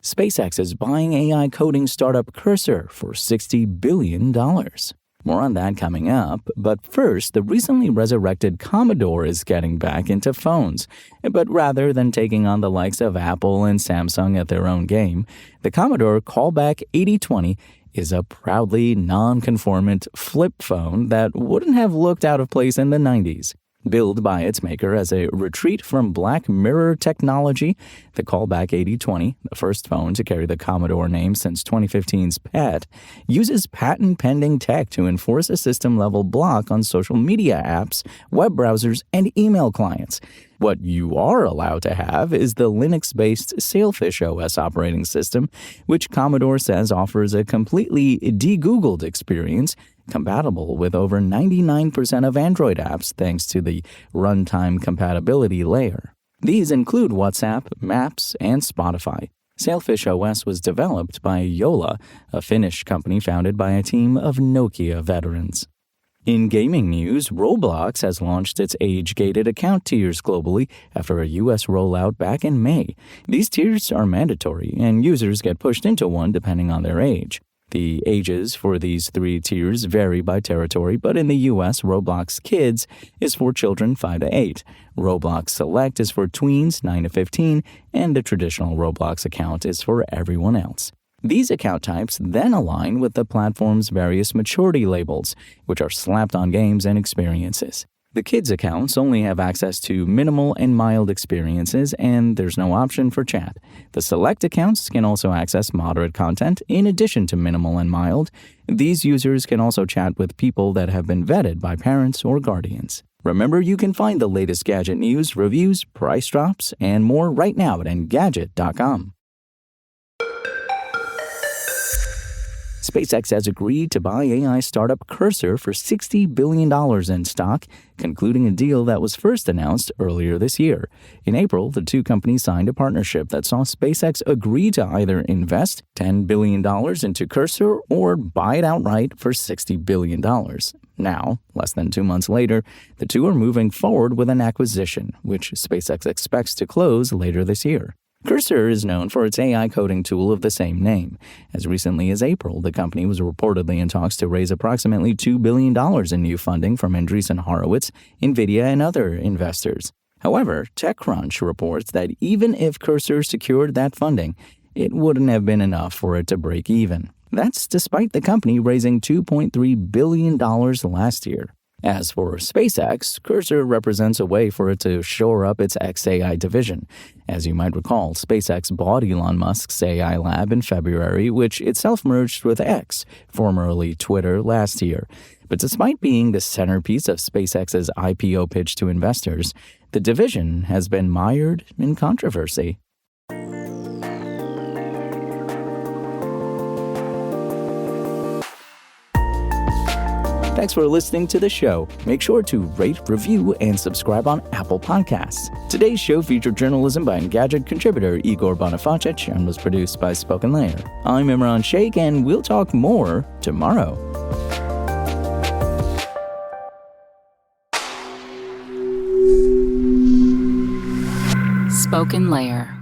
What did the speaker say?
SpaceX is buying AI coding startup Cursor for $60 billion. More on that coming up, but first, the recently resurrected Commodore is getting back into phones. But rather than taking on the likes of Apple and Samsung at their own game, the Commodore Callback 8020 is a proudly non-conformant flip phone that wouldn't have looked out of place in the 90s. Billed by its maker as a retreat from Black Mirror technology, the Callback 8020, the first phone to carry the Commodore name since 2015's PET, uses patent-pending tech to enforce a system-level block on social media apps, web browsers, and email clients. What you are allowed to have is the Linux-based Sailfish OS operating system, which Commodore says offers a completely de-Googled experience compatible with over 99% of Android apps thanks to the runtime compatibility layer. These include WhatsApp, Maps, and Spotify. Sailfish OS was developed by Yola, a Finnish company founded by a team of Nokia veterans. In gaming news, Roblox has launched its age-gated account tiers globally after a U.S. rollout back in May. These tiers are mandatory, and users get pushed into one depending on their age. The ages for these three tiers vary by territory, but in the U.S., Roblox Kids is for children 5 to 8. Roblox Select is for tweens 9 to 15, and the traditional Roblox account is for everyone else. These account types then align with the platform's various maturity labels, which are slapped on games and experiences. The kids' accounts only have access to minimal and mild experiences, and there's no option for chat. The select accounts can also access moderate content in addition to minimal and mild. These users can also chat with people that have been vetted by parents or guardians. Remember, you can find the latest gadget news, reviews, price drops, and more right now at Engadget.com. SpaceX has agreed to buy AI startup Cursor for $60 billion in stock, concluding a deal that was first announced earlier this year. In April, the two companies signed a partnership that saw SpaceX agree to either invest $10 billion into Cursor or buy it outright for $60 billion. Now, less than 2 months later, the two are moving forward with an acquisition, which SpaceX expects to close later this year. Cursor is known for its AI coding tool of the same name. As recently as April, the company was reportedly in talks to raise approximately $2 billion in new funding from Andreessen Horowitz, NVIDIA, and other investors. However, TechCrunch reports that even if Cursor secured that funding, it wouldn't have been enough for it to break even. That's despite the company raising $2.3 billion last year. As for SpaceX, Cursor represents a way for it to shore up its xAI division. As you might recall, SpaceX bought Elon Musk's AI lab in February, which itself merged with X, formerly Twitter, last year. But despite being the centerpiece of SpaceX's IPO pitch to investors, the division has been mired in controversy. Thanks for listening to the show. Make sure to rate, review, and subscribe on Apple Podcasts. Today's show featured journalism by Engadget contributor Igor Bonifacic and was produced by Spoken Layer. I'm Imran Sheikh, and we'll talk more tomorrow. Spoken Layer.